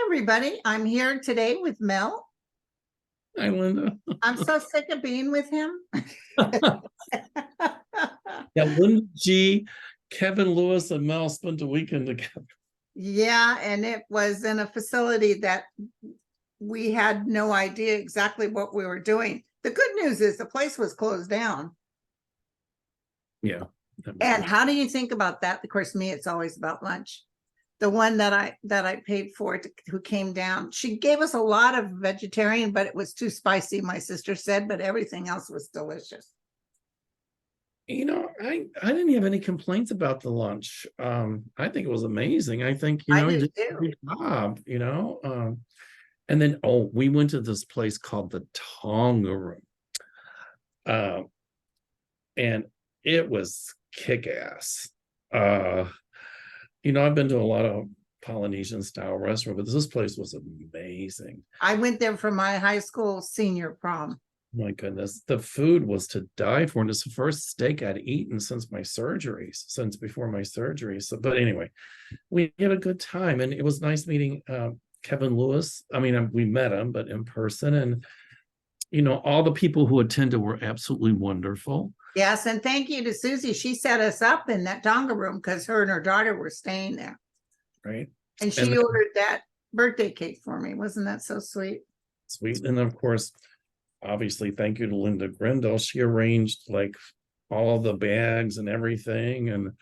everybody. I'm here today with Mel. Hi, Linda. I'm so sick of being with him. Yeah, Linda G, Kevin Lewis, and Mel spent a weekend together. Yeah, and it was in a facility that we had no idea exactly what we were doing. The good news is the place was closed down. Yeah. And how do you think about that? Of course, me, it's always about lunch. The one that I paid for, who came down, she gave us a lot of vegetarian, but it was too spicy, my sister said, but everything else was delicious. You know, I didn't have any complaints about the lunch. I think it was amazing. I think, you I know, do he did a too. good job, you know. And then we went to this place called the Tonga Room. And it was kick-ass. You know, I've been to a lot of Polynesian style restaurant, but this place was amazing. I went there for my high school senior prom. My goodness, the food was to die for, and it's the first steak I'd eaten since my surgeries, since before my surgery. So, but anyway, we had a good time, and it was nice meeting Kevin Lewis. I mean, we met him, but in person, and you know, all the people who attended were absolutely wonderful. Yes, and thank you to Susie. She set us up in that Tonga room because her and her daughter were staying there. Right. And she ordered that birthday cake for me. Wasn't that so sweet? Sweet. And of course, obviously, thank you to Linda Grindle. She arranged like all the bags and everything. And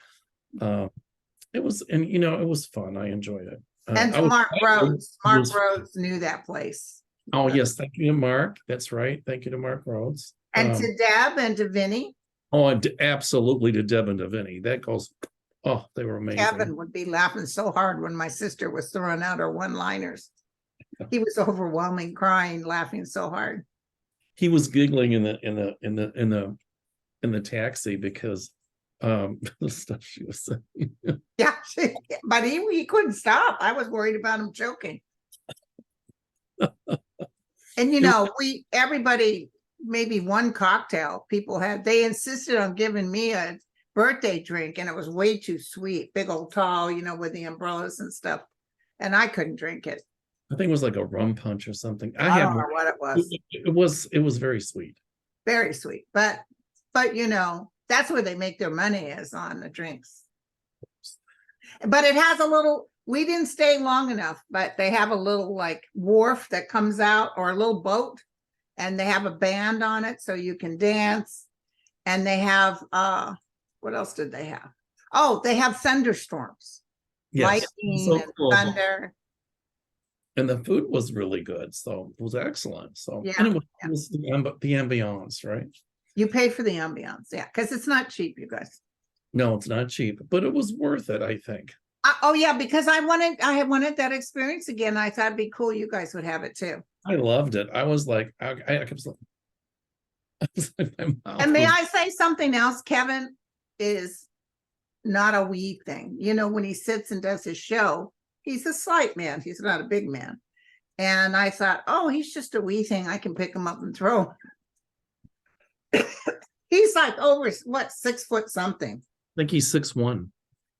it was, and you know, it was fun. I enjoyed it. And to Mark Rhodes. Mark Rhodes knew that place. Oh, yes. Thank you to Mark. That's right. Thank you to Mark Rhodes. And to Deb and to Vinny. Oh, and absolutely to Deb and to Vinny. That goes, oh, they were amazing. Kevin would be laughing so hard when my sister was throwing out her one-liners. He was overwhelming, crying, laughing so hard. He was giggling in the taxi because the stuff she was saying. Yeah, but he couldn't stop. I was worried about him choking. And you know, everybody, maybe one cocktail people had, they insisted on giving me a birthday drink, and it was way too sweet, big old tall, you know, with the umbrellas and stuff, and I couldn't drink it. I think it was like a rum punch or something. I don't know what it was. It was very sweet. Very sweet. But you know, that's where they make their money, is on the drinks. But it has a little, we didn't stay long enough, but they have a little like wharf that comes out, or a little boat, and they have a band on it so you can dance. And they have what else did they have? Oh, they have thunderstorms. Yes. Lightning so and cool. Thunder. And the food was really good, so it was excellent. So yeah, and it was the ambiance, right? You pay for the ambiance, yeah, because it's not cheap, you guys. No, it's not cheap, but it was worth it, I think. Oh yeah, because I had wanted that experience again. I thought it'd be cool. You guys would have it too. I loved it. I was like, I kept like, and may I say something else? Kevin is not a wee thing. You know, when he sits and does his show, he's a slight man. He's not a big man. And I thought, oh, he's just a wee thing. I can pick him up and throw him. He's like over, what, 6 foot something. I think he's 6'1".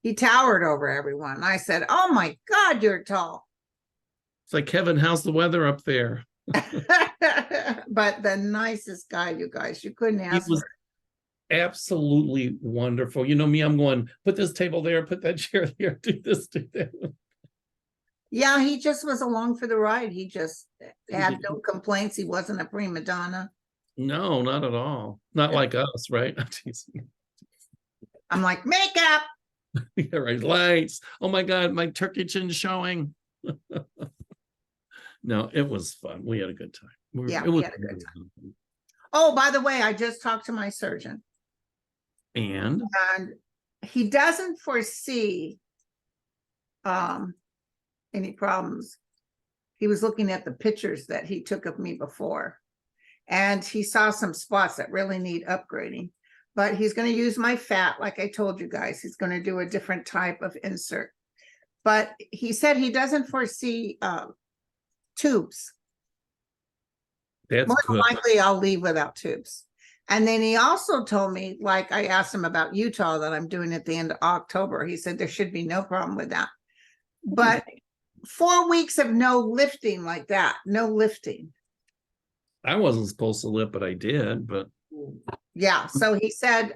He towered over everyone. I said, oh my God, you're tall. It's like, Kevin, how's the weather up there? But the nicest guy, you guys, you couldn't ask for. Absolutely wonderful. You know me, I'm going, put this table there, put that chair there, do this, do that. Yeah, he just was along for the ride. He just had no complaints. He wasn't a prima donna. No, not at all. Not like us, right? I'm like, makeup. Yeah, right. Lights. Oh my God, my turkey chin's showing. No, it was fun. We had a good time. We had a good time. Oh, by the way, I just talked to my surgeon. And he doesn't foresee any problems. He was looking at the pictures that he took of me before, and he saw some spots that really need upgrading. But he's going to use my fat, like I told you guys. He's going to do a different type of insert. But he said he doesn't foresee tubes. That's more good. Likely I'll leave without tubes. And then he also told me, like I asked him about Utah that I'm doing at the end of October. He said there should be no problem with that. But 4 weeks of no lifting like that, no lifting. I wasn't supposed to lift, but I did. But Yeah, so he said,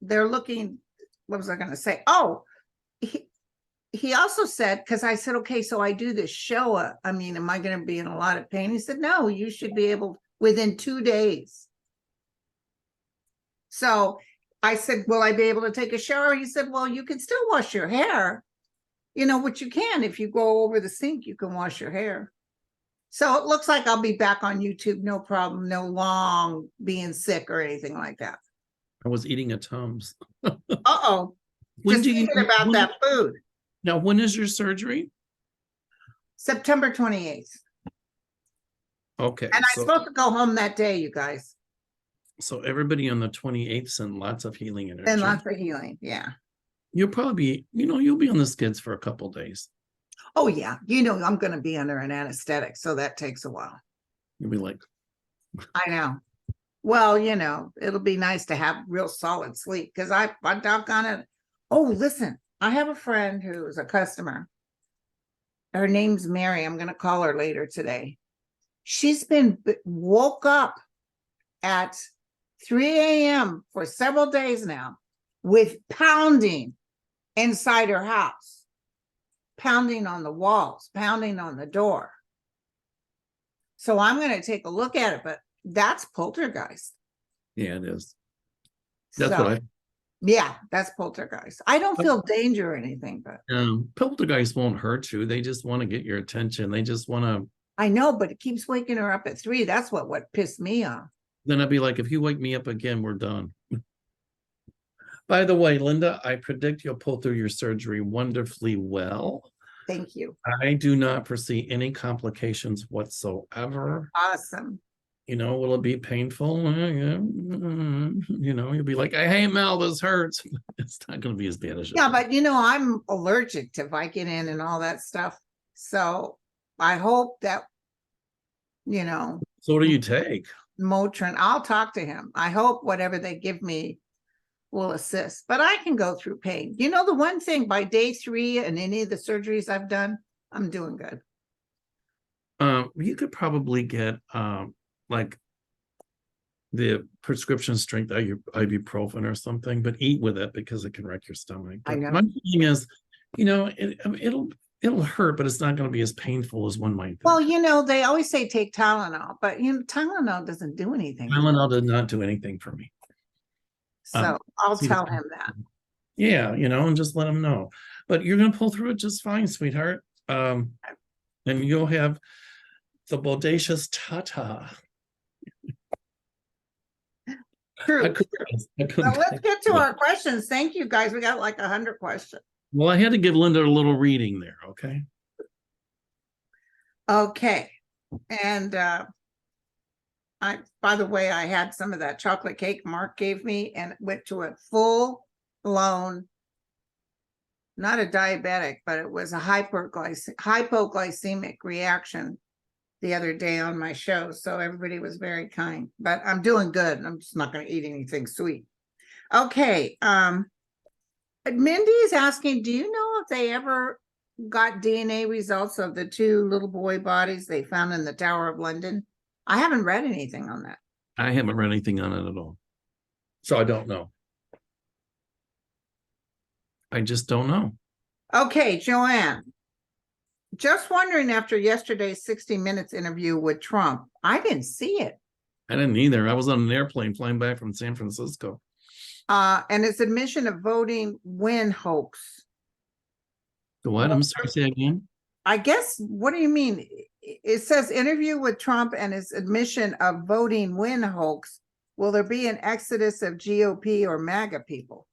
they're looking, what was I gonna say? Oh, he also said, because I said, okay, so I do this show, I mean, am I gonna be in a lot of pain? He said, no, you should be able within 2 days. So I said, will I be able to take a shower? He said, well, you can still wash your hair. You know what you can, if you go over the sink, you can wash your hair. So it looks like I'll be back on YouTube, no problem, no long being sick or anything like that. I was eating a Tums. Uh-oh. When Just do you thinking about that food. Now, when is your surgery? September 28th. Okay. And I'm supposed to go home that day, you guys. So everybody on the 28th send lots of healing energy. And lots of healing, yeah. You'll probably be, you'll be on the skids for a couple days. Oh, yeah. You know, I'm going to be under an anesthetic, so that takes a while. You'll be like, I know. Well, you know, it'll be nice to have real solid sleep because I doggone it. Oh, listen, I have a friend who's a customer. Her name's Mary. I'm going to call her later today. She's been woke up at 3 a.m. for several days now with pounding inside her house. Pounding on the walls, pounding on the door. So I'm going to take a look at it, but that's poltergeist. yeah, it is. That's what yeah, that's poltergeist. I don't feel danger or anything, but poltergeist won't hurt you. They just want to get your attention. They just want to. I know, but it keeps waking her up at 3. That's what pissed me off. Then I'd be like, if you wake me up again, we're done. By the way, Linda, I predict you'll pull through your surgery wonderfully well. Thank you. I do not foresee any complications whatsoever. Awesome. Will it be painful? You'll be like, hey, Mel, this hurts. It's not going to be as bad as yeah, but I'm allergic to Vicodin and all that stuff. So I hope that, So what do you take? Motrin. I'll talk to him. I hope whatever they give me will assist, but I can go through pain. The one thing, by day 3 and any of the surgeries I've done, I'm doing good. You could probably get like the prescription strength ibuprofen or something, but eat with it because it can wreck your stomach. I know. My thing is, it'll hurt, but it's not going to be as painful as one might think. Well, they always say take Tylenol, but Tylenol doesn't do anything. Tylenol did not do anything for me. So I'll tell him that. Yeah, and just let him know. But you're going to pull through it just fine, sweetheart. And you'll have the bodacious tata. True. Now let's get to our questions. Thank you, guys. We got like 100 questions. Well, I had to give Linda a little reading there, okay? Okay. And by the way, I had some of that chocolate cake Mark gave me and went to a full-blown, not a diabetic, but it was a hypoglycemic reaction the other day on my show. So everybody was very kind, but I'm doing good. I'm just not going to eat anything sweet. Okay. Mindy's asking, do you know if they ever got DNA results of the 2 little boy bodies they found in the Tower of London? I haven't read anything on that. I haven't read anything on it at all. So I don't know. I just don't know. Okay, Joanne. Just wondering, after yesterday's 60 Minutes interview with Trump, I didn't see it. I didn't either. I was on an airplane flying back from San Francisco. And its admission of voting win hoax. The what? I'm sorry, say again. I guess, what do you mean? It says interview with Trump and his admission of voting win hoax. Will there be an exodus of GOP or MAGA people?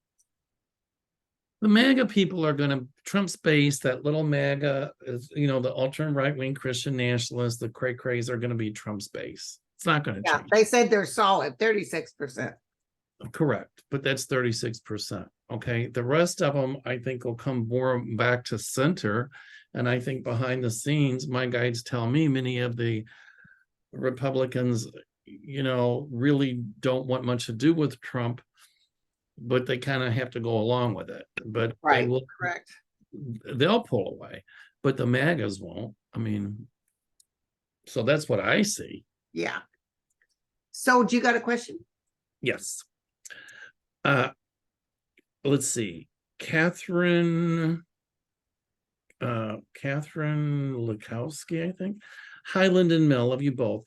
The MAGA people are going to, Trump's base, that little MAGA, is, the ultra right-wing Christian nationalists, the cray-crays are going to be Trump's base. It's not going to change. They said they're solid, 36%. Correct, but that's 36%. Okay, the rest of them, I think, will come more back to center. And I think behind the scenes, my guides tell me many of the Republicans, really don't want much to do with Trump, but they kind of have to go along with it. But right, correct. they'll pull away, but the MAGAs won't. I mean, so that's what I see. Yeah. So do you got a question? Yes. Let's see. Catherine Lukowski, I think. Highland and Mel, love you both.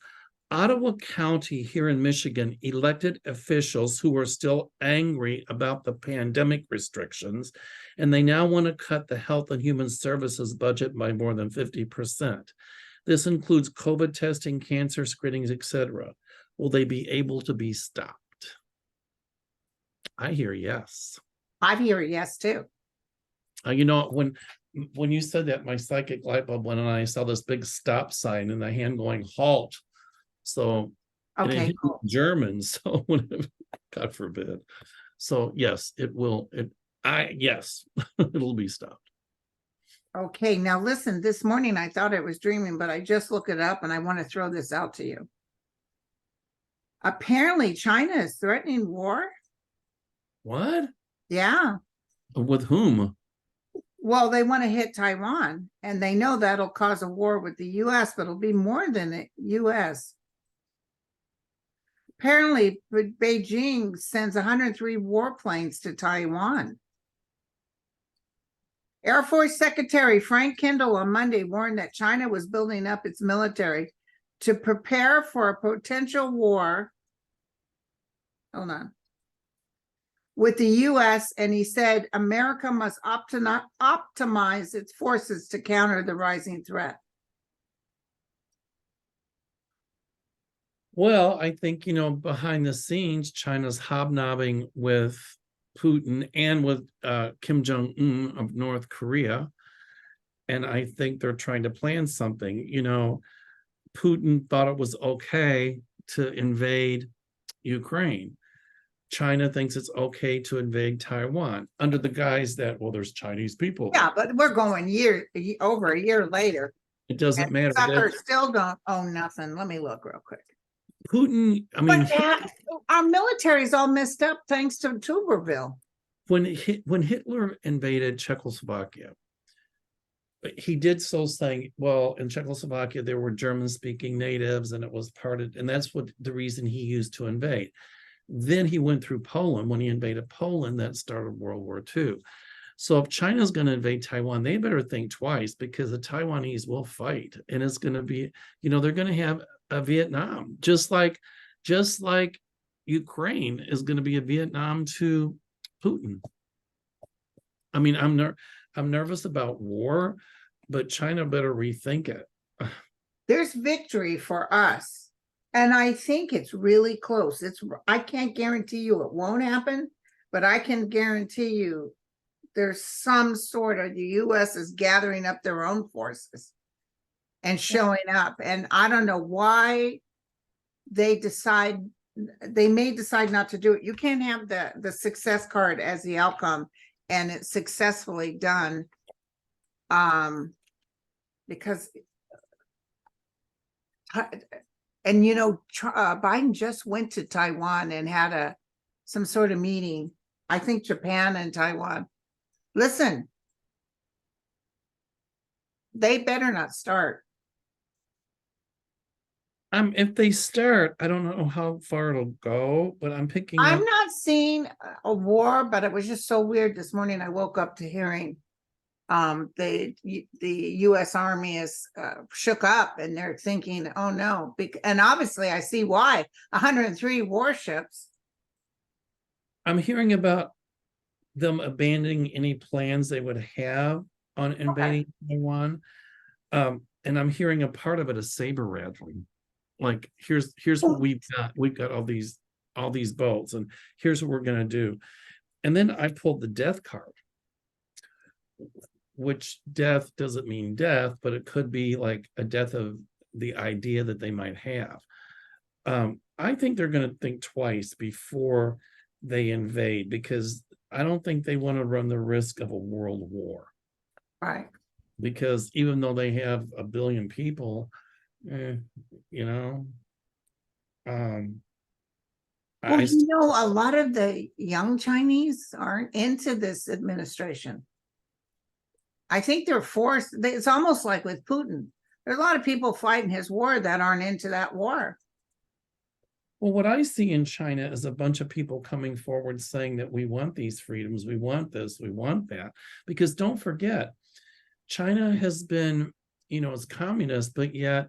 Ottawa County here in Michigan elected officials who are still angry about the pandemic restrictions, and they now want to cut the Health and Human Services budget by more than 50%. This includes COVID testing, cancer screenings, etc. Will they be able to be stopped? I hear yes. I hear yes too. When you said that, my psychic light bulb went on, and I saw this big stop sign and the hand going halt. So Okay, in cool. German, so God forbid. So yes, it will. Yes, it'll be stopped. Okay, now listen, this morning I thought I was dreaming, but I just looked it up and I want to throw this out to you. Apparently China is threatening war. What? Yeah. With whom? Well, they want to hit Taiwan, and they know that'll cause a war with the US, but it'll be more than the US. Apparently, Beijing sends 103 warplanes to Taiwan. Air Force Secretary Frank Kendall on Monday warned that China was building up its military to prepare for a potential war. Hold on. With the US, and he said America must optimize its forces to counter the rising threat. Well, I think, behind the scenes, China's hobnobbing with Putin and with Kim Jong-un of North Korea. And I think they're trying to plan something. Putin thought it was okay to invade Ukraine. China thinks it's okay to invade Taiwan under the guise that, well, there's Chinese people. Yeah, but we're going over a year later. It doesn't matter. Suckers still don't own nothing. Let me look real quick. Putin, I mean, our military's all messed up thanks to Tuberville. When Hitler invaded Czechoslovakia, he did so saying, well, in Czechoslovakia, there were German-speaking natives, and it was and that's what the reason he used to invade. Then he went through Poland. When he invaded Poland, that started World War II. So if China's going to invade Taiwan, they better think twice, because the Taiwanese will fight, and it's going to be, they're going to have a Vietnam, just like Ukraine is going to be a Vietnam to Putin. I mean, I'm nervous about war, but China better rethink it. There's victory for us, and I think it's really close. I can't guarantee you it won't happen, but I can guarantee you there's some sort of, the US is gathering up their own forces and showing up. And I don't know why they may decide not to do it. You can't have the success card as the outcome and it's successfully done. Because Biden just went to Taiwan and had some sort of meeting. I think Japan and Taiwan. Listen, they better not start. If they start, I don't know how far it'll go, but I'm not seeing a war, but it was just so weird this morning. I woke up to hearing the US Army is shook up, and they're thinking, oh no. And obviously I see why. 103 warships. I'm hearing about them abandoning any plans they would have on invading Taiwan. And I'm hearing a part of it is saber rattling. Like, here's what we've got all these boats, and here's what we're gonna do. And then I pulled the death card, which death doesn't mean death, but it could be like a death of the idea that they might have. I think they're going to think twice before they invade, because I don't think they want to run the risk of a world war. Right. Because even though they have 1 billion people, a lot of the young Chinese aren't into this administration. I think they're forced. It's almost like with Putin. There's a lot of people fighting his war that aren't into that war. Well, what I see in China is a bunch of people coming forward saying that we want these freedoms, we want this, we want that. Because don't forget, China has been, it's communist, but yet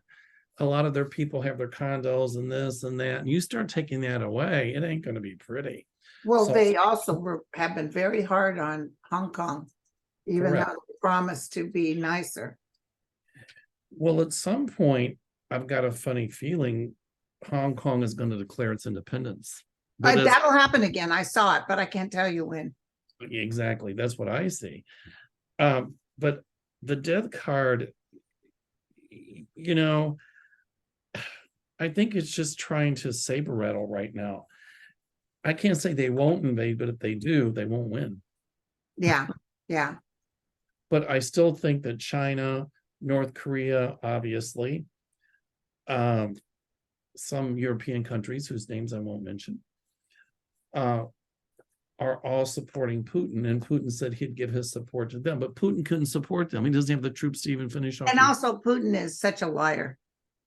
a lot of their people have their condos and this and that. And you start taking that away, it ain't going to be pretty. Well, So- they also have been very hard on Hong Kong, even Correct. though they promised to be nicer. Well, at some point, I've got a funny feeling Hong Kong is going to declare its independence. But That'll happen again. I saw it, but I can't tell you when. exactly, that's what I see. But the death card, I think it's just trying to saber rattle right now. I can't say they won't invade, but if they do, they won't win. Yeah, yeah. But I still think that China, North Korea, obviously, some European countries whose names I won't mention, are all supporting Putin. And Putin said he'd give his support to them, but Putin couldn't support them. He doesn't have the troops to even finish off. And also, Putin is such a liar.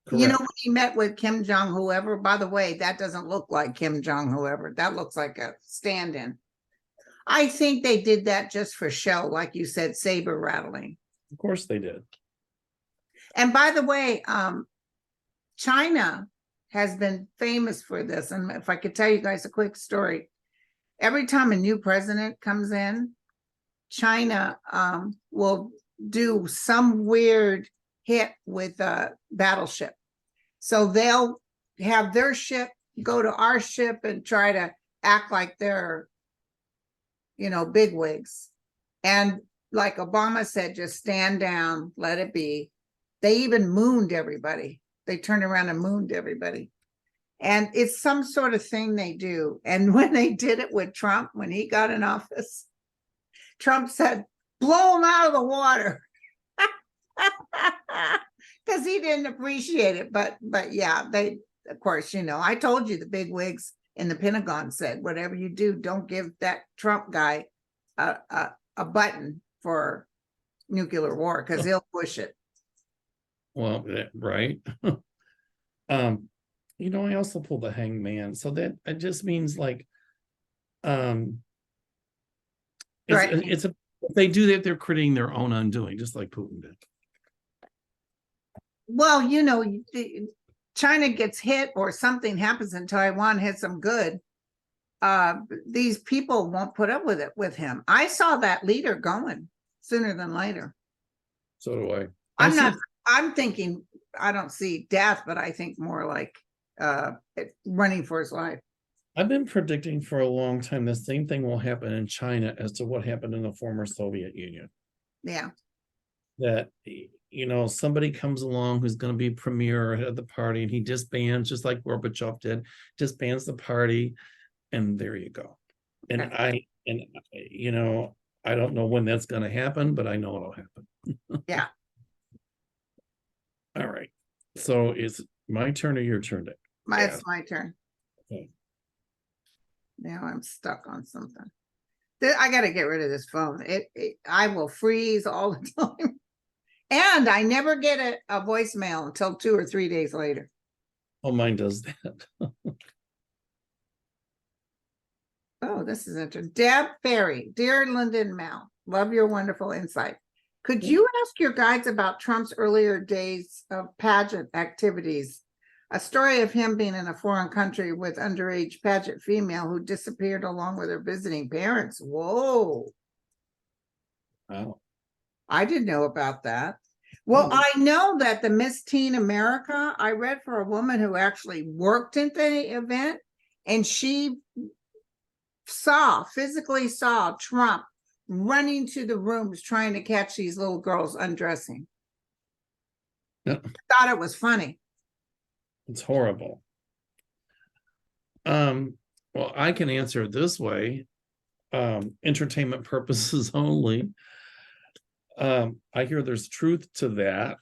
Correct. When he met with Kim Jong whoever, by the way, that doesn't look like Kim Jong whoever. That looks like a stand-in. I think they did that just for show, like you said, saber rattling. Of course they did. And by the way, China has been famous for this. And if I could tell you guys a quick story, every time a new president comes in, China will do some weird hit with a battleship. So they'll have their ship go to our ship and try to act like they're, bigwigs. And like Obama said, just stand down, let it be. They even mooned everybody. They turned around and mooned everybody. And it's some sort of thing they do. And when they did it with Trump, when he got in office, Trump said, blow him out of the water. Because he didn't appreciate it. But yeah, they, of course, I told you the big wigs in the Pentagon said, whatever you do, don't give that Trump guy a button for nuclear war because he'll push it. Well, right. I also pulled the hangman. So that it just means like, Right. if they do that, they're creating their own undoing, just like Putin did. Well, China gets hit or something happens in Taiwan, hits them good. These people won't put up with it with him. I saw that leader going sooner than later. So do I. I'm thinking, I don't see death, but I think more like running for his life. I've been predicting for a long time the same thing will happen in China as to what happened in the former Soviet Union. Yeah. That, somebody comes along who's going to be premier head of the party and he disbands, just like Gorbachev did, disbands the party, and there you go. And Okay. I don't know when that's going to happen, but I know it'll happen. Yeah. All right. So is my turn or your turn? It's my turn. Okay. Now I'm stuck on something. I got to get rid of this phone. I will freeze all the time. And I never get a voicemail until 2 or 3 days later. Oh, mine does that. Oh, this is interesting. Deb Ferry, dear Linda and Mel, love your wonderful insight. Could you ask your guides about Trump's earlier days of pageant activities? A story of him being in a foreign country with underage pageant female who disappeared along with her visiting parents. Whoa. Wow. I didn't know about that. Well, I know that the Miss Teen America, I read for a woman who actually worked at the event, and she physically saw Trump running to the rooms trying to catch these little girls undressing. Yeah. Thought it was funny. It's horrible. Well, I can answer it this way. Entertainment purposes only. I hear there's truth to that,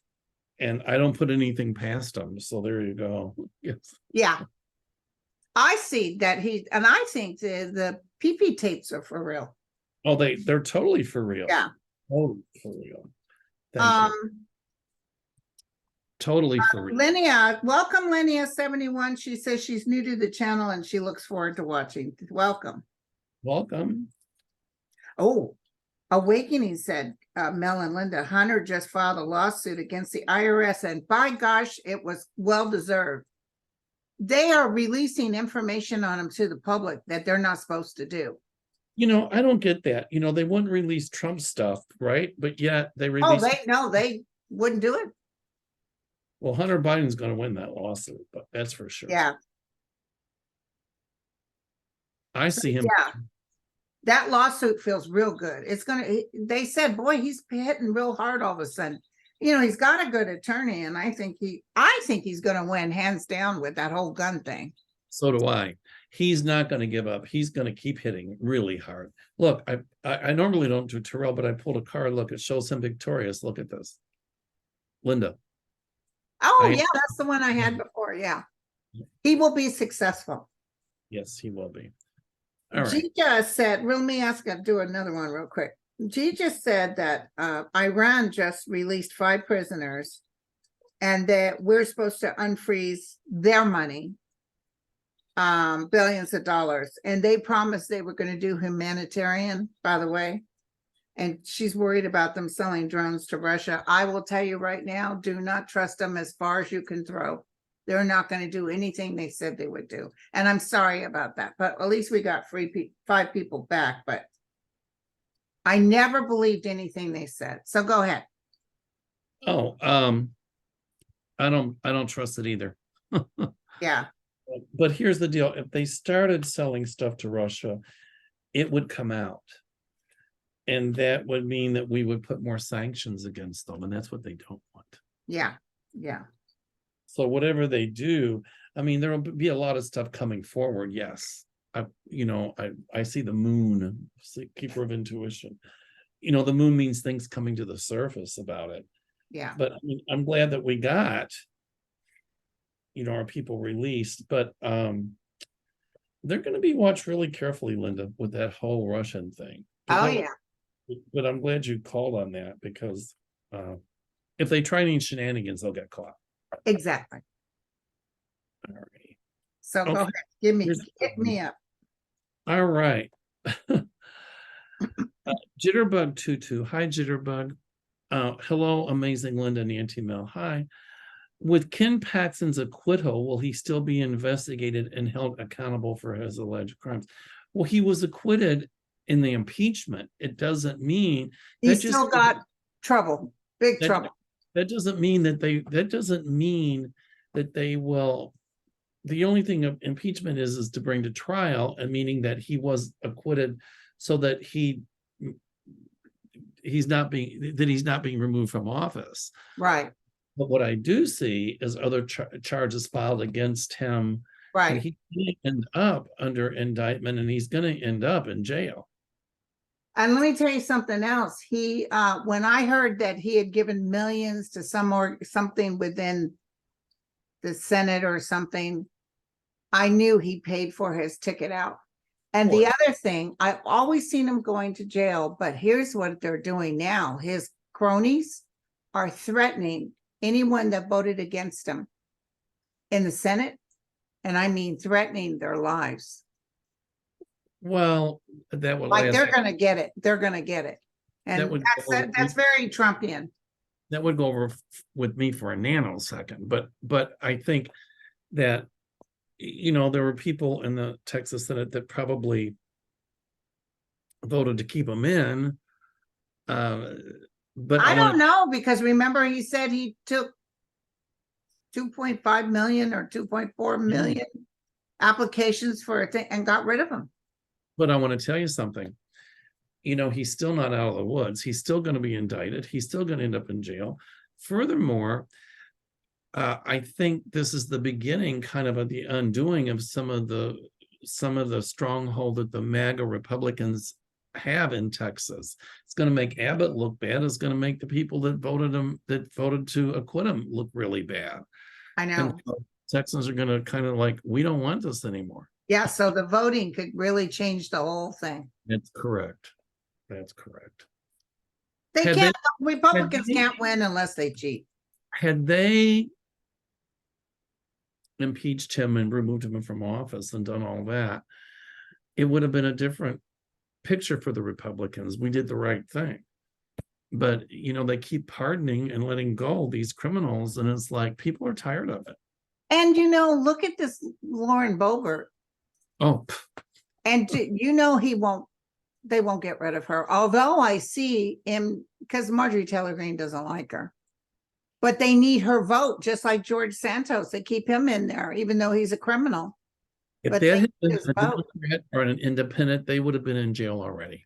and I don't put anything past them. So there you go. Yes. Yeah. I see that and I think the PP tapes are for real. Oh, they're totally for real. Yeah. Totally for real. Thank you. Totally for real. Linnea, welcome Linnea 71. She says she's new to the channel and she looks forward to watching. Welcome. Welcome. Oh, Awakening said, Mel and Linda, Hunter just filed a lawsuit against the IRS, and by gosh, it was well-deserved. They are releasing information on them to the public that they're not supposed to do. You know, I don't get that. You know, they wouldn't release Trump stuff, right? But yet they release. Oh, they wouldn't do it. Well, Hunter Biden's going to win that lawsuit, but that's for sure. Yeah. I see him. Yeah. That lawsuit feels real good. It's they said, boy, he's hitting real hard all of a sudden. You know, he's got a good attorney, and I think he's going to win hands down with that whole gun thing. So do I. He's not going to give up. He's going to keep hitting really hard. Look, I normally don't do Terrell, but I pulled a card. Look, it shows him victorious. Look at this. Linda. Oh, yeah, that's the one I had before. Yeah. He will be successful. Yes, he will be. All right. Gija said, let me do another one real quick. Gija said that Iran just released 5 prisoners and that we're supposed to unfreeze their money, billions of dollars. And they promised they were going to do humanitarian, by the way. And she's worried about them selling drones to Russia. I will tell you right now, do not trust them as far as you can throw. They're not going to do anything they said they would do. And I'm sorry about that, but at least we got 5 people back. But I never believed anything they said. So go ahead. Oh, I don't trust it either. Yeah. But here's the deal. If they started selling stuff to Russia, it would come out. And that would mean that we would put more sanctions against them. And that's what they don't want. Yeah. Yeah. So whatever they do, I mean, there will be a lot of stuff coming forward. Yes. I see the moon, keeper of intuition. You know, the moon means things coming to the surface about it. Yeah. But I mean, I'm glad that we got, our people released, but they're going to be watched really carefully, Linda, with that whole Russian thing. Yeah. But I'm glad you called on that, because if they try any shenanigans, they'll get caught. Exactly. All right. So go ahead. Hit me up. All right. Jitterbug 22. Hi, Jitterbug. Hello, amazing Linda and Auntie Mel. Hi. With Ken Paxton's acquittal, will he still be investigated and held accountable for his alleged crimes? Well, he was acquitted in the impeachment. It doesn't mean he still got trouble, big trouble. That doesn't mean that they will. The only thing of impeachment is to bring to trial, and meaning that he was acquitted so that he's not being removed from office. Right. But what I do see is other charges filed against him. Right. And he's going to end up under indictment, and he's going to end up in jail. And let me tell you something else. He, when I heard that he had given millions to something within the Senate or something, I knew he paid for his ticket out. And the other thing, I've always seen him going to jail, but here's what they're doing now. His cronies are threatening anyone that voted against him in the Senate. And I mean, threatening their lives. Well, that would like they're going to get it. They're going to get it. And that's very Trumpian. That would go over with me for a nanosecond. But I think that, there were people in the Texas Senate that probably voted to keep him in. But I don't know, because remember he said he took 2.5 million or 2.4 million applications for a thing and got rid of them. But I want to tell you something. He's still not out of the woods. He's still going to be indicted. He's still going to end up in jail. Furthermore, I think this is the beginning kind of the undoing of some of the stronghold that the MAGA Republicans have in Texas. It's going to make Abbott look bad. It's going to make the people that voted to acquit him look really bad. I know. And Texans are going to kind of like, we don't want this anymore. Yeah, so the voting could really change the whole thing. That's correct. That's correct. They Had can't, they- Republicans they- can't win unless they cheat. Had they impeached him and removed him from office and done all that, it would have been a different picture for the Republicans. We did the right thing. But, they keep pardoning and letting go these criminals. And it's like, people are tired of it. And look at this Lauren Boebert. Oh, And they won't get rid of her. Although I see him, because Marjorie Taylor Greene doesn't like her. But they need her vote, just like George Santos. They keep him in there, even though he's a criminal. if But that they had been just a vote. Democrat or an independent, they would have been in jail already.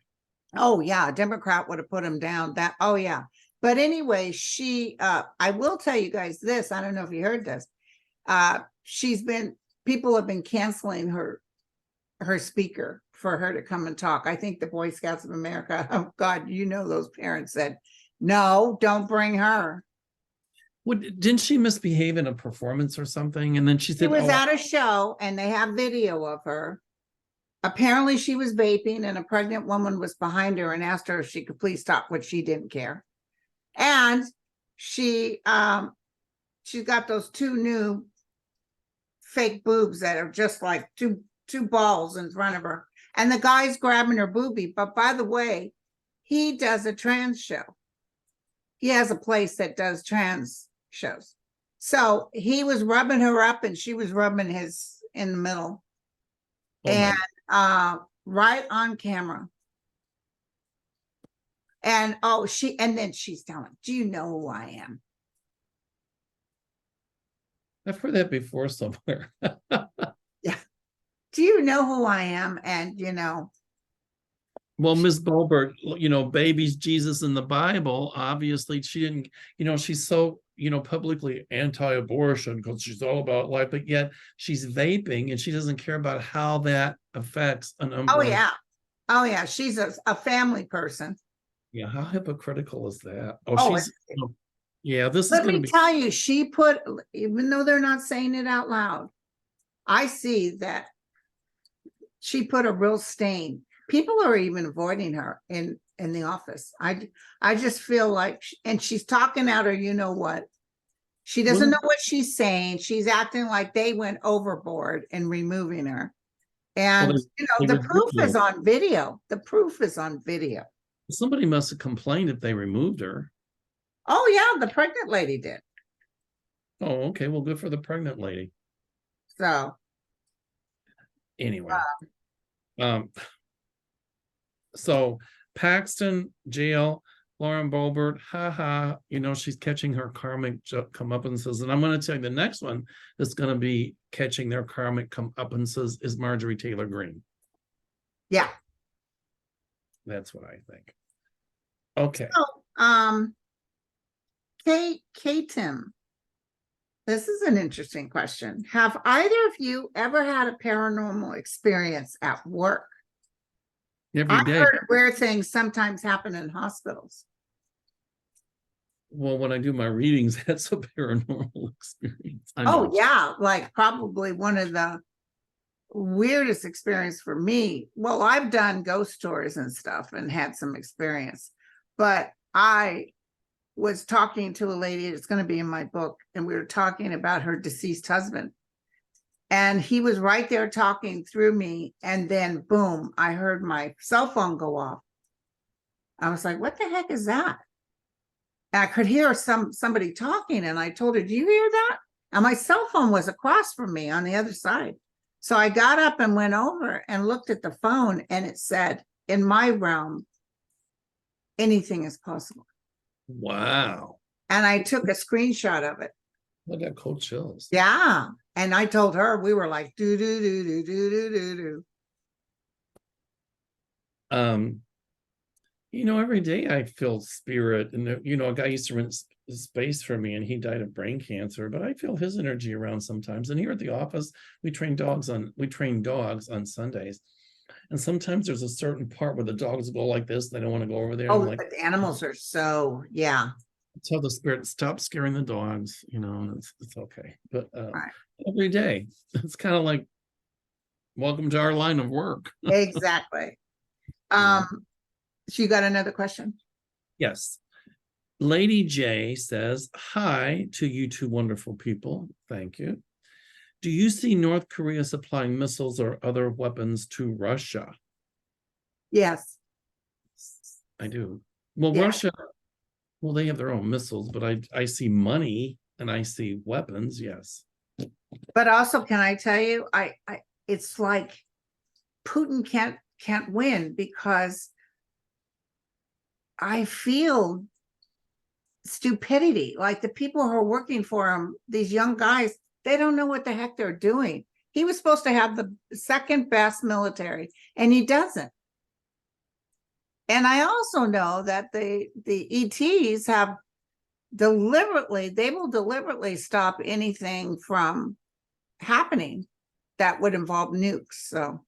Oh yeah, a Democrat would have put him down. Oh yeah. But anyway, I will tell you guys this. I don't know if you heard this. People have been canceling her speaker for her to come and talk. I think the Boy Scouts of America, oh God, those parents said, no, don't bring her. Didn't she misbehave in a performance or something? And then she She said, was at a show and they have video of her. Apparently she was vaping and a pregnant woman was behind her and asked her if she could please stop, which she didn't care. And she's got those two new fake boobs that are just like two balls in front of her. And the guy's grabbing her boobie. But by the way, he does a trans show. He has a place that does trans shows. So he was rubbing her up and she was rubbing his in the middle. And right on camera. And then she's telling, do you know who I am? I've heard that before somewhere. Yeah. Do you know who I am? And well, Ms. Boebert, baby's Jesus in the Bible. Obviously, she didn't, she's so, publicly anti-abortion because she's all about life, but yet she's vaping and she doesn't care about how that affects an unborn. Oh yeah. She's a family person. Yeah, how hypocritical is that? Yeah, this Let is going to me be. tell you, even though they're not saying it out loud, I see that she put a real stain. People are even avoiding her in the office. I just feel like, and she's talking out her, what? She doesn't know what she's saying. She's acting like they went overboard in removing her. And, the proof is on video. The proof is on video. Somebody must have complained if they removed her. Oh, yeah, the pregnant lady did. Oh, okay. Well, good for the pregnant lady. So. Anyway. So Paxton, jail, Lauren Boebert, haha, she's catching her karmic comeuppances. And I'm going to tell you the next one that's going to be catching their karmic comeuppances is Marjorie Taylor Greene. Yeah. That's what I think. Okay. So, Tim, this is an interesting question. Have either of you ever had a paranormal experience at work? Every day. I've heard weird things sometimes happen in hospitals. Well, when I do my readings, that's a paranormal experience. Yeah, like probably one of the weirdest experience for me. Well, I've done ghost tours and stuff and had some experience, but I was talking to a lady, it's going to be in my book, and we were talking about her deceased husband. And he was right there talking through me. And then boom, I heard my cell phone go off. I was like, what the heck is that? And I could hear somebody talking. And I told her, do you hear that? And my cell phone was across from me on the other side. So I got up and went over and looked at the phone and it said, in my realm, anything is possible. Wow. And I took a screenshot of it. I got cold chills. Yeah. And I told her, we were like, do, do, do, do, do, do, do, do. Every day I feel spirit. And, a guy used to rent space for me and he died of brain cancer, but I feel his energy around sometimes. And here at the office, we train dogs on Sundays. And sometimes there's a certain part where the dogs go like this. They don't want to go over there. Oh, but the animals are so, yeah. Tell the spirit, stop scaring the dogs, it's okay. But right. Every day, it's kind of like, welcome to our line of work. Exactly. So you got another question? Yes. Lady J says, hi to you two wonderful people. Thank you. Do you see North Korea supplying missiles or other weapons to Russia? Yes. I do. Well, Yeah. Russia, well, they have their own missiles, but I see money and I see weapons, yes. But also, can I tell you, it's like Putin can't win, because I feel stupidity. Like the people who are working for him, these young guys, they don't know what the heck they're doing. He was supposed to have the second best military, and he doesn't. And I also know that the ETs have they will deliberately stop anything from happening that would involve nukes. So,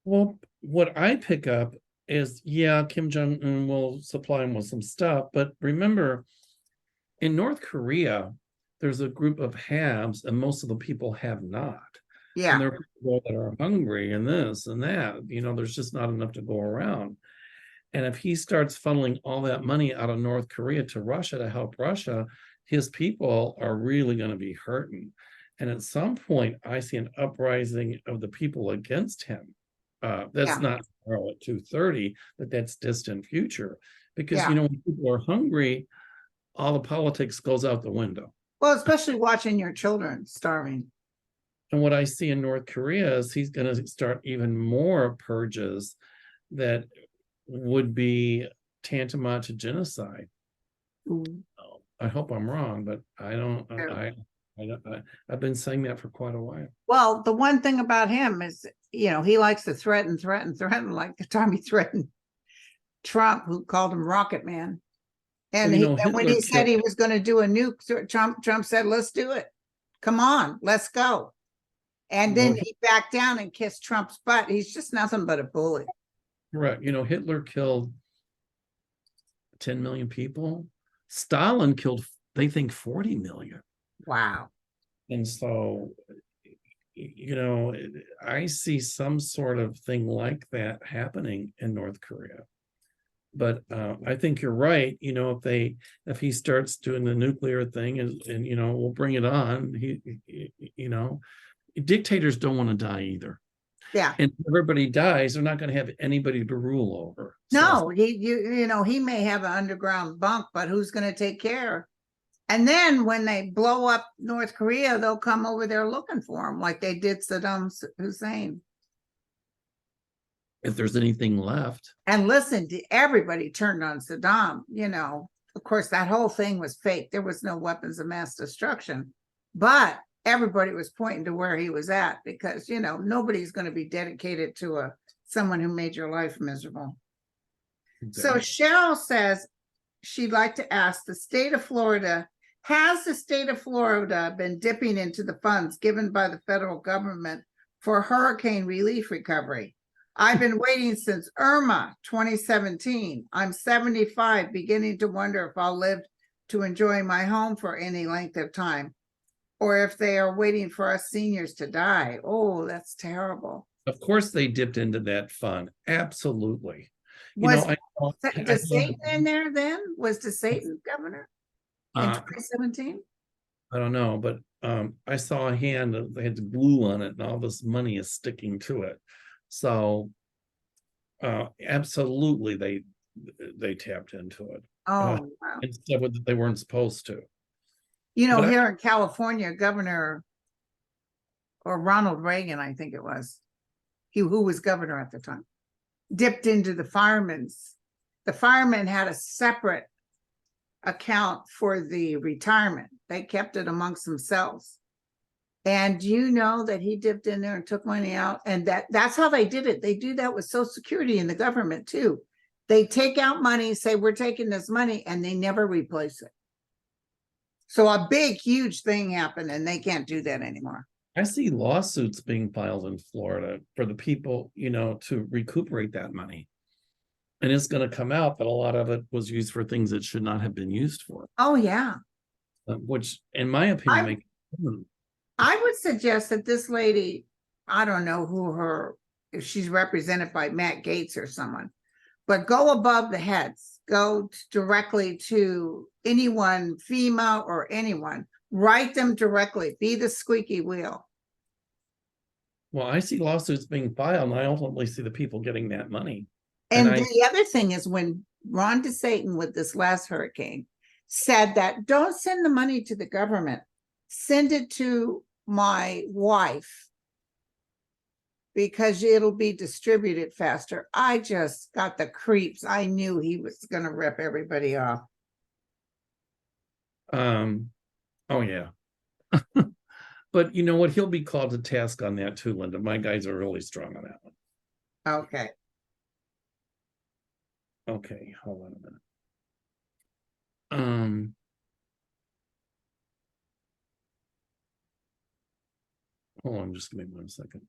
well, what I pick up is, yeah, Kim Jong-un will supply him with some stuff, but remember, in North Korea, there's a group of haves, and most of the people have not. yeah. And there are people that are hungry and this and that. There's just not enough to go around. And if he starts funneling all that money out of North Korea to Russia to help Russia, his people are really going to be hurting. And at some point, I see an uprising of the people against him. That's not tomorrow at 2:30, but that's distant future. Because, when people are hungry, all the politics goes out the window. Well, especially watching your children starving. And what I see in North Korea is he's going to start even more purges that would be tantamount to genocide. I hope I'm wrong, but I don't. I've been saying that for quite a while. Well, the one thing about him is, he likes to threaten, like the time he threatened Trump, who called him Rocket Man. And, and when he said he was going to do a nuke, Trump said, let's do it. Come on, let's go. And then he backed down and kissed Trump's butt. He's just nothing but a bully. Correct. Hitler killed 10 million people. Stalin killed, they think, 40 million. Wow. And so, I see some sort of thing like that happening in North Korea. But I think you're right. If he starts doing the nuclear thing and we'll bring it on, dictators don't want to die either. Yeah. And if everybody dies, they're not going to have anybody to rule over. No, he may have an underground bunk, but who's going to take care? And then when they blow up North Korea, they'll come over there looking for him, like they did Saddam Hussein. If there's anything left. And listen, everybody turned on Saddam. Of course, that whole thing was fake. There was no weapons of mass destruction, but everybody was pointing to where he was at, because nobody's going to be dedicated to someone who made your life miserable. Exactly. So Cheryl says she'd like to ask, has the state of Florida been dipping into the funds given by the federal government for hurricane relief recovery? I've been waiting since Irma 2017. I'm 75, beginning to wonder if I'll live to enjoy my home for any length of time, or if they are waiting for us seniors to die. Oh, that's terrible. Of course they dipped into that fund. Absolutely. Was DeSatan in there then? Was DeSatan governor in 2017? I don't know, but I saw a hand that they had glue on it and all this money is sticking to it. So absolutely they tapped into it. Wow. Instead of they weren't supposed to. Here in California, Governor or Ronald Reagan, I think it was, who was governor at the time, dipped into the firemen's. The firemen had a separate account for the retirement. They kept it amongst themselves. And that he dipped in there and took money out, and that's how they did it. They do that with Social Security in the government too. They take out money, say we're taking this money, and they never replace it. So a big, huge thing happened, and they can't do that anymore. I see lawsuits being filed in Florida for the people, to recuperate that money. And it's going to come out that a lot of it was used for things it should not have been used for. Oh, yeah. Which, in my opinion, I would suggest that this lady, I don't know if she's represented by Matt Gaetz or someone, but go above the heads. go directly to anyone, FEMA or anyone. Write them directly. Be the squeaky wheel. Well, I see lawsuits being filed, and I ultimately see the people getting that money. And I, the other thing is when Ron DeSatan with this last hurricane said that don't send the money to the government, send it to my wife because it'll be distributed faster. I just got the creeps. I knew he was going to rip everybody off. oh yeah. But you know what? He'll be called to task on that too, Linda. My guys are really strong on that one. Okay. Okay, hold on a minute. Hold on, just give me 1 second.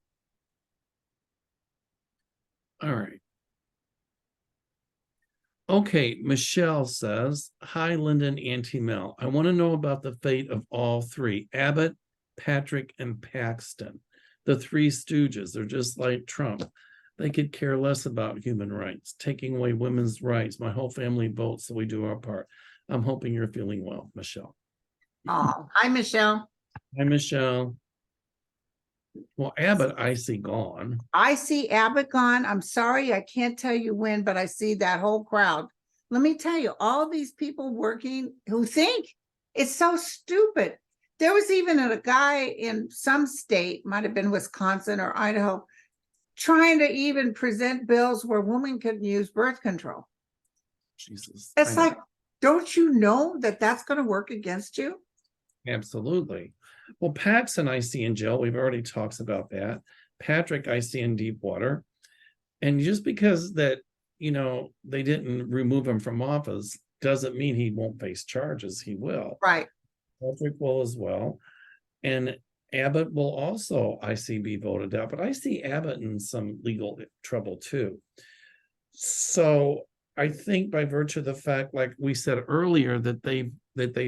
All right. Okay, Michelle says, hi, Linda and Auntie Mel. I want to know about the fate of all three, Abbott, Patrick, and Paxton. The three stooges, they're just like Trump. They could care less about human rights, taking away women's rights. My whole family votes, so we do our part. I'm hoping you're feeling well, Michelle. Oh, hi, Michelle. Hi, Michelle. Well, Abbott, I see gone. I see Abbott gone. I'm sorry, I can't tell you when, but I see that whole crowd. Let me tell you, all these people working who think it's so stupid. There was even a guy in some state, might have been Wisconsin or Idaho, trying to even present bills where women could use birth control. Jesus. It's like, don't you know that that's going to work against you? Absolutely. Well, Paxton, I see in jail. We've already talked about that. Patrick, I see in deep water. And just because that, you know, they didn't remove him from office doesn't mean he won't face charges. He will. Right. Patrick will as well. And Abbott will also, I see, be voted out. But I see Abbott in some legal trouble too. So I think by virtue of the fact, like we said earlier, that they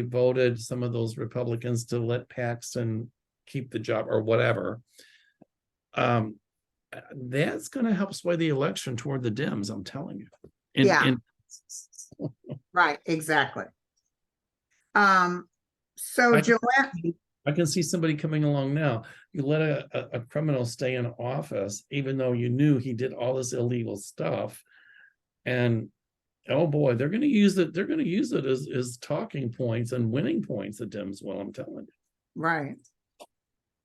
voted some of those Republicans to let Paxton keep the job or whatever. That's going to help sway the election toward the Dems. I'm telling you. Yeah. Right. Exactly. So Joanne, I can see somebody coming along now. You let a criminal stay in office, even though you knew he did all this illegal stuff, and oh boy, they're going to use it. They're going to use it as talking points and winning points. The Dems will. I'm telling you. right.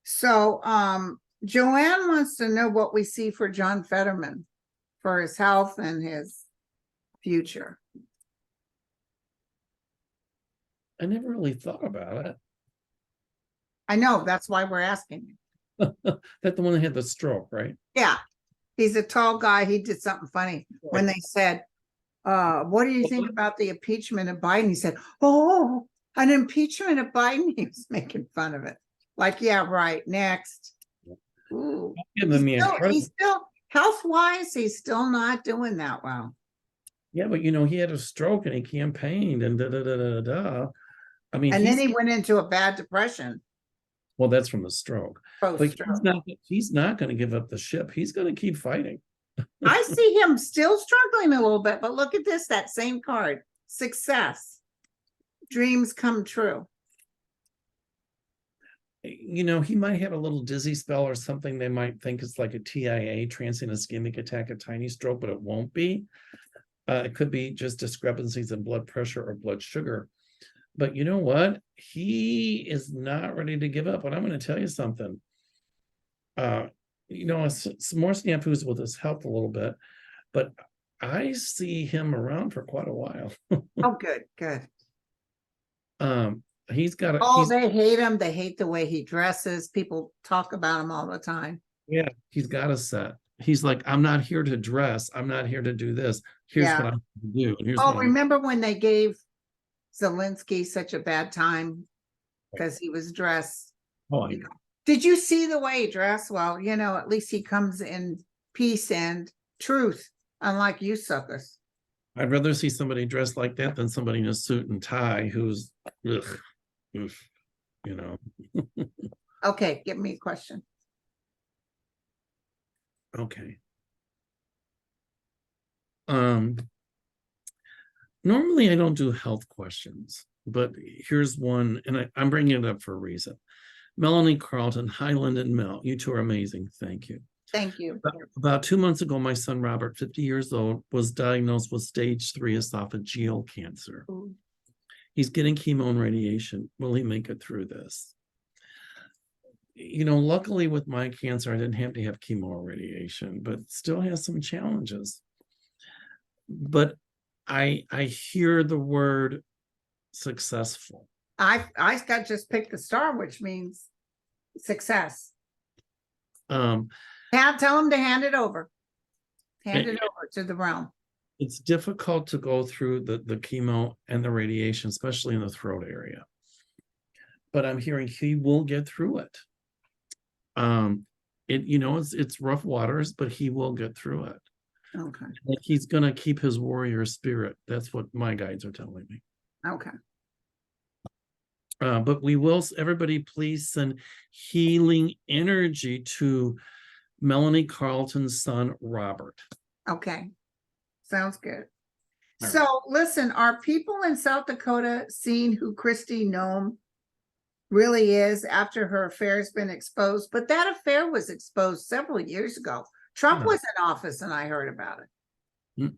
So Joanne wants to know what we see for John Fetterman for his health and his future. I never really thought about it. I know, that's why we're asking you. That the one that had the stroke, right? Yeah, he's a tall guy. He did something funny when they said, what do you think about the impeachment of Biden? He said, oh, an impeachment of Biden. He was making fun of it. Like, yeah, right. Next. Ooh. He's still health-wise, he's still not doing that well. Yeah, but you know, he had a stroke and he campaigned and da da da da da. I mean, and then he went into a bad depression. Well, that's from the stroke. But Post-stroke. he's not going to give up the ship. He's going to keep fighting. I see him still struggling a little bit, but look at this, that same card. Success. Dreams come true. You know, he might have a little dizzy spell or something. They might think it's like a TIA, transient ischemic attack, a tiny stroke, but it won't be. It could be just discrepancies in blood pressure or blood sugar. But you know what? He is not ready to give up. And I'm going to tell you something. You know, some more snafus with his health a little bit, but I see him around for quite a while. Oh, good, good. He's got a. Oh, they hate him. They hate the way he dresses. People talk about him all the time. Yeah, he's got a set. He's like, I'm not here to dress. I'm not here to do this. Here's what I'm going to do. And here's remember when they gave Zelensky such a bad time because he was dressed? Oh, I know. Did you see the way he dressed? Well, you know, at least he comes in peace and truth, unlike you suckers. I'd rather see somebody dressed like that than somebody in a suit and tie who's, ugh, you know. Okay, give me a question. Okay. Normally I don't do health questions, but here's one, and I'm bringing it up for a reason. Melanie Carlton, hi, Linda and Mel. You two are amazing. Thank you. Thank you. About 2 months ago, my son Robert, 50 years old, was diagnosed with stage 3 esophageal cancer. Ooh. He's getting chemo and radiation. Will he make it through this? You know, luckily with my cancer, I didn't have to have chemo or radiation, but still has some challenges. But I hear the word successful. I got just picked the star, which means success. Um, Tell him to hand it over. Hand it over to the realm. It's difficult to go through the chemo and the radiation, especially in the throat area. But I'm hearing he will get through it. It's rough waters, but he will get through it. Okay. Like he's gonna keep his warrior spirit. That's what my guides are telling me. Okay. But we will, everybody, please send healing energy to Melanie Carlton's son, Robert. Okay. Sounds good. All So right. listen, are people in South Dakota seeing who Kristi Noem really is after her affair has been exposed? But that affair was exposed several years ago. Trump was in office and I heard about it.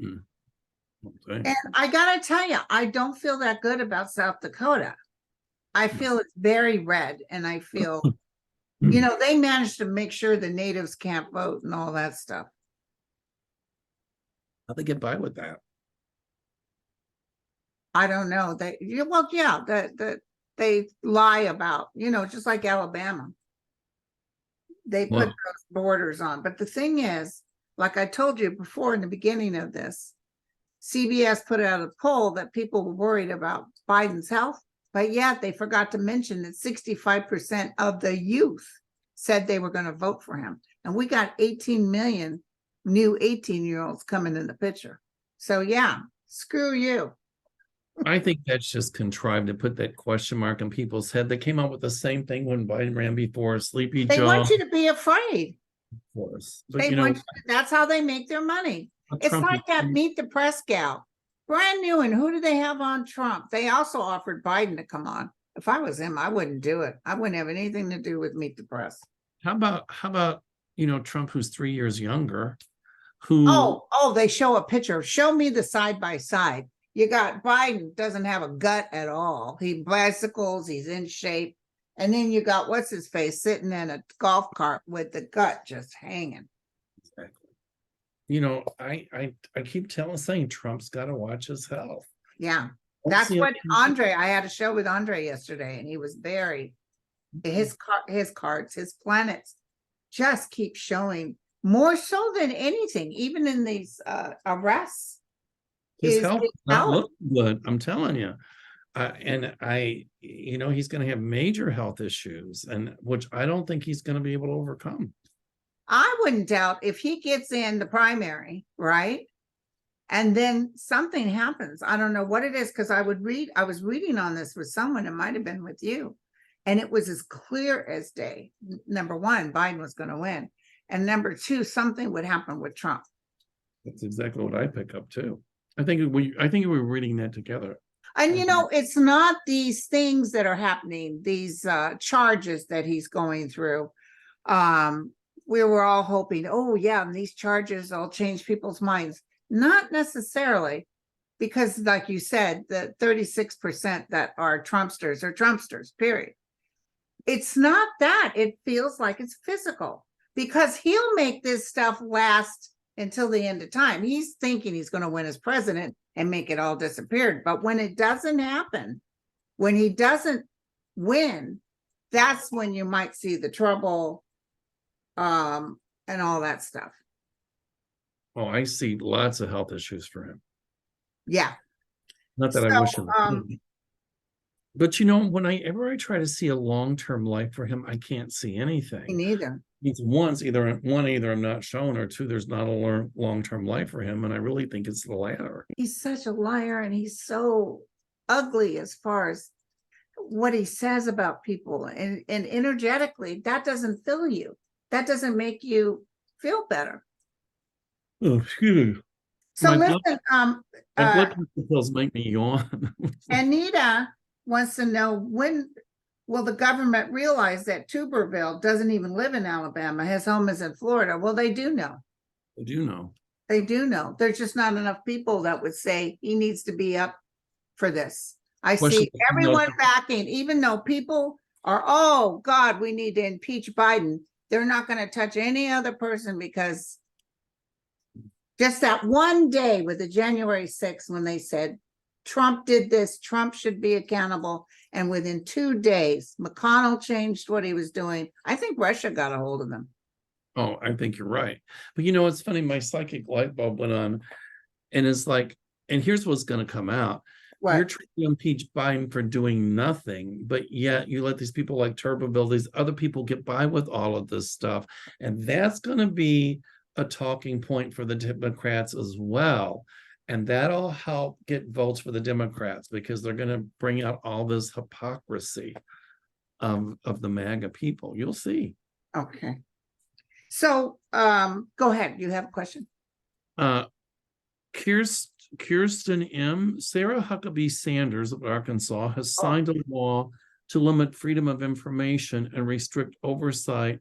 Okay. And I gotta tell you, I don't feel that good about South Dakota. I feel it's very red, and I feel, they managed to make sure the natives can't vote and all that stuff. How'd they get by with that? I don't know. They lie about, just like Alabama. They put those borders on. But the thing is, like I told you before in the beginning of this, CBS put out a poll that people were worried about Biden's health, but yet they forgot to mention that 65% of the youth said they were going to vote for him. And we got 18 million new 18-year-olds coming in the picture. So yeah, screw you. I think that's just contrived to put that question mark in people's head. They came out with the same thing when Biden ran before, Sleepy Joe. They want you to be afraid. Of course. But that's how they make their money. It's like that Meet the Press gal. Brand new, and who do they have on Trump? They also offered Biden to come on. If I was him, I wouldn't do it. I wouldn't have anything to do with Meet the Press. How about Trump, who's 3 years younger, who they show a picture. Show me the side by side. You got Biden doesn't have a gut at all. He bicycles, he's in shape. And then you got what's his face sitting in a golf cart with the gut just hanging. Exactly. I keep saying Trump's got to watch his health. Yeah. That's what I had a show with Andre yesterday, and he was his cards, his planets just keep showing more so than anything, even in these arrests. His health not looking good, I'm telling you. And he's going to have major health issues, and which I don't think he's going to be able to overcome. I wouldn't doubt if he gets in the primary, right? And then something happens. I don't know what it is, because I was reading on this with someone, it might have been with you. And it was as clear as day. Number one, Biden was going to win. And number two, something would happen with Trump. That's exactly what I pick up too. I think we were reading that together. And it's not these things that are happening, these charges that he's going through. We were all hoping, and these charges will change people's minds. Not necessarily, because like you said, the 36% that are Trumpsters, period. It's not that. It feels like it's physical, because he'll make this stuff last until the end of time. He's thinking he's going to win as president and make it all disappear. But when it doesn't happen, when he doesn't win, that's when you might see the trouble and all that stuff. Oh, I see lots of health issues for him. Yeah. Not that I wish him. But whenever I try to see a long-term life for him, I can't see anything. Me neither. It's either I'm not shown, or two, there's not a long-term life for him. And I really think it's the latter. He's such a liar, and he's so ugly as far as what he says about people. And energetically, that doesn't fill you. That doesn't make you feel better. Oh, excuse me. So My blood, listen, my blood pressure pills make me yawn. Anita wants to know, when will the government realize that Tuberville doesn't even live in Alabama? His home is in Florida. Well, they do know. I do know. They do know. There's just not enough people that would say he needs to be up for this. I Question, see everyone backing, even though people are, oh God, we need to impeach Biden. They're not going to touch any other person, because just that one day with the January 6th, when they said Trump did this, Trump should be accountable. And within 2 days, McConnell changed what he was doing. I think Russia got a hold of them. Oh, I think you're right. But you know, it's funny, my psychic light bulb went on, and it's like, and here's what's going to come out. What? You're trying to impeach Biden for doing nothing, but yet you let these people like Tuberville, these other people get by with all of this stuff. And that's going to be a talking point for the Democrats as well. And that'll help get votes for the Democrats, because they're going to bring out all this hypocrisy of the MAGA people. You'll see. Okay. So go ahead. You have a question? Kirsten M. Sarah Huckabee Sanders of Arkansas has signed a law to limit freedom of information and restrict oversight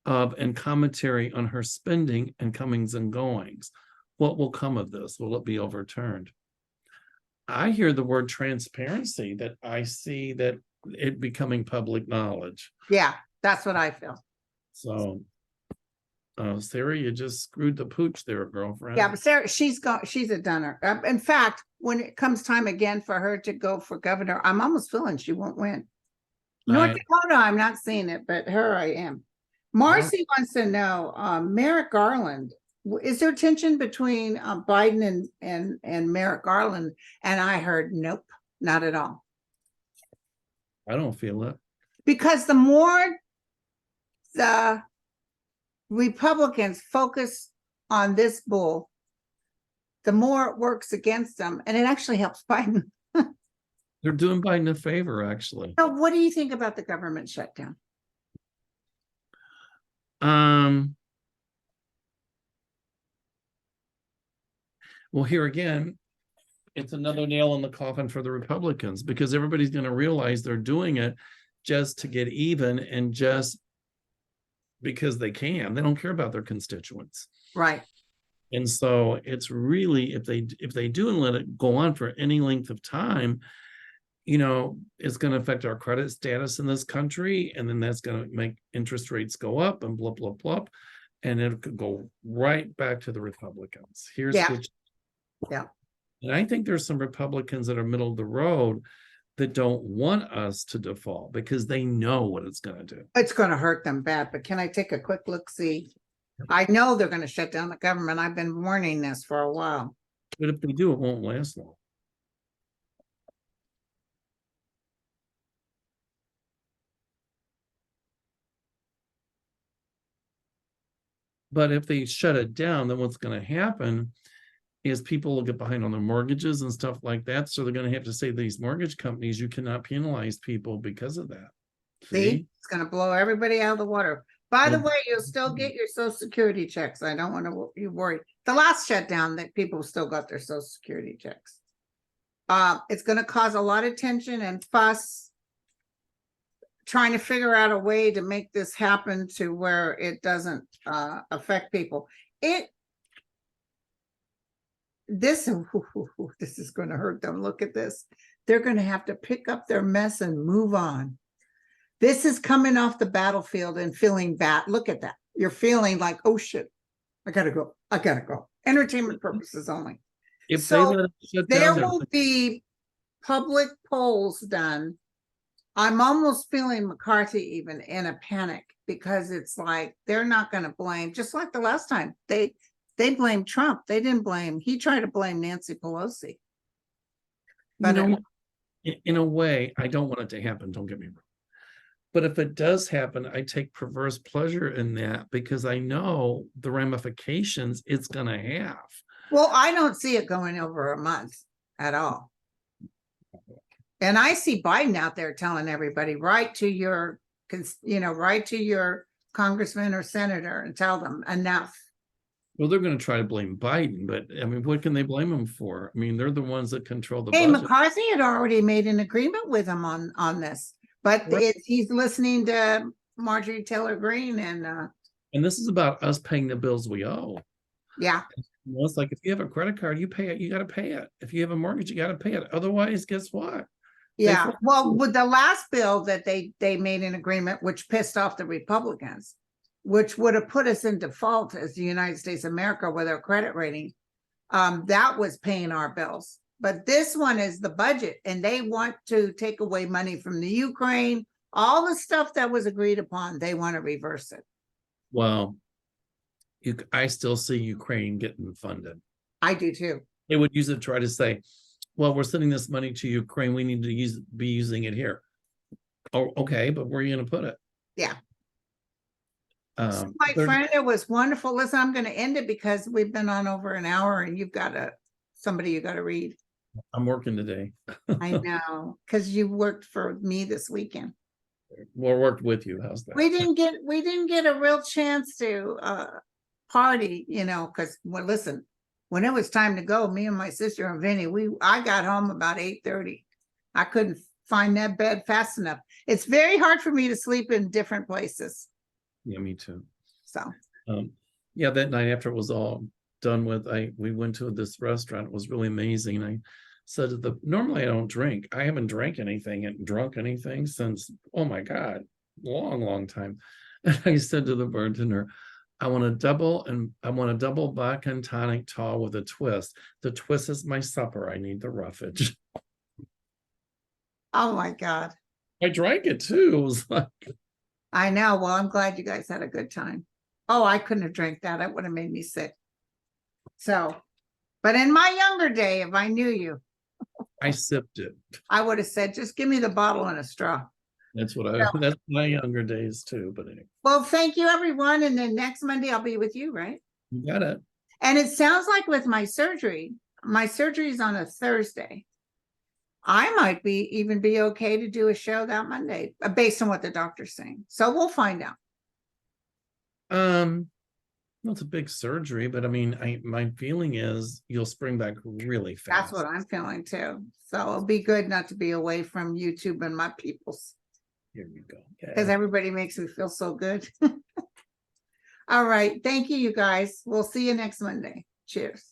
of and commentary on her spending and comings and goings. What will come of this? Will it be overturned? I hear the word transparency, that I see that it becoming public knowledge. Yeah, that's what I feel. So Sarah, you just screwed the pooch there, girlfriend. Yeah, but Sarah, she's a donor. In fact, when it comes time again for her to go for governor, I'm almost feeling she won't win. North Dakota, I'm not seeing it, but her I am. Marcy wants to know, Merrick Garland, is there tension between Biden and Merrick Garland? And I heard, nope, not at all. I don't feel it. Because the more the Republicans focus on this bull, the more it works against them, and it actually helps Biden. They're doing Biden a favor, actually. So what do you think about the government shutdown? Well, here again, it's another nail in the coffin for the Republicans, because everybody's going to realize they're doing it just to get even, and just because they can. They don't care about their constituents. Right. And so it's really, if they do and let it go on for any length of time, you know, it's going to affect our credit status in this country, and then that's going to make interest rates go up and blah blah blah, and it could go right back to the Republicans. Here's yeah. And I think there's some Republicans that are middle of the road that don't want us to default, because they know what it's going to do. It's going to hurt them bad. But can I take a quick look? See, I know they're going to shut down the government. I've been warning this for a while. But if they do, it won't last long. But if they shut it down, then what's going to happen is people will get behind on their mortgages and stuff like that. So they're going to have to say to these mortgage companies, you cannot penalize people because of that. See, it's going to blow everybody out of the water. By the way, you'll still get your Social Security checks. I don't want to you worry. The last shutdown, that people still got their Social Security checks. It's going to cause a lot of tension and fuss, trying to figure out a way to make this happen to where it doesn't affect people. This is going to hurt them. Look at this. They're going to have to pick up their mess and move on. This is coming off the battlefield and feeling bad. Look at that. You're feeling like, oh shit, I gotta go. I gotta go. Entertainment purposes only. If So there will be public polls done. I'm almost feeling McCarthy even in a panic, because it's like they're not going to blame, just like the last time they blamed Trump. They didn't blame. He tried to blame Nancy Pelosi. But in a way, I don't want it to happen. Don't get me wrong. But if it does happen, I take perverse pleasure in that, because I know the ramifications it's going to have. Well, I don't see it going over a month at all. And I see Biden out there telling everybody, write to your congressman or senator and tell them enough. Well, they're going to try to blame Biden, but I mean, what can they blame him for? I mean, they're the ones that control the Hey, budget. McCarthy had already made an agreement with him on this, but Right. he's listening to Marjorie Taylor Greene and And this is about us paying the bills we owe. yeah. You know, it's like if you have a credit card, you pay it, you got to pay it. If you have a mortgage, you got to pay it. Otherwise, guess what? Yeah, well, with the last bill that they made an agreement, which pissed off the Republicans, which would have put us in default as the United States of America with our credit rating, that was paying our bills. But this one is the budget, and they want to take away money from the Ukraine. All the stuff that was agreed upon, they want to reverse it. Well, I still see Ukraine getting funded. I do too. They would use it to try to say, well, we're sending this money to Ukraine. We need to be using it here. Oh, okay, but where are you going to put it? Yeah. My friend, it was wonderful. Listen, I'm going to end it because we've been on over an hour and you've got somebody you got to read. I'm working today. I know, because you worked for me this weekend. Well, worked with you. How's that? We didn't get a real chance to party, you know, because well, listen, when it was time to go, me and my sister and Vinny, I got home about 8:30. I couldn't find that bed fast enough. It's very hard for me to sleep in different places. Yeah, me too. So yeah, that night after it was all done with, we went to this restaurant. It was really amazing. I said normally I don't drink. I haven't drunk anything since, oh my God, long time. And I said to the bartender, I want a double vodka and tonic tall with a twist. The twist is my supper. I need the roughage. oh my God. I drank it too. It was like, I know. Well, I'm glad you guys had a good time. Oh, I couldn't have drank that. It would have made me sick. So, but in my younger day, if I knew you, I sipped it. I would have said, just give me the bottle and a straw. That's my younger days too. But anyway. Well, thank you, everyone. And then next Monday, I'll be with you, right? You got it. And it sounds like with my surgery is on a Thursday. I might even be okay to do a show that Monday based on what the doctor's saying. So we'll find out. Well, it's a big surgery, but I mean, my feeling is you'll spring back really fast. That's what I'm feeling too. So it'll be good not to be away from YouTube and my peoples. Here we go. Because everybody makes me feel so good. All right. Thank you, you guys. We'll see you next Monday. Cheers.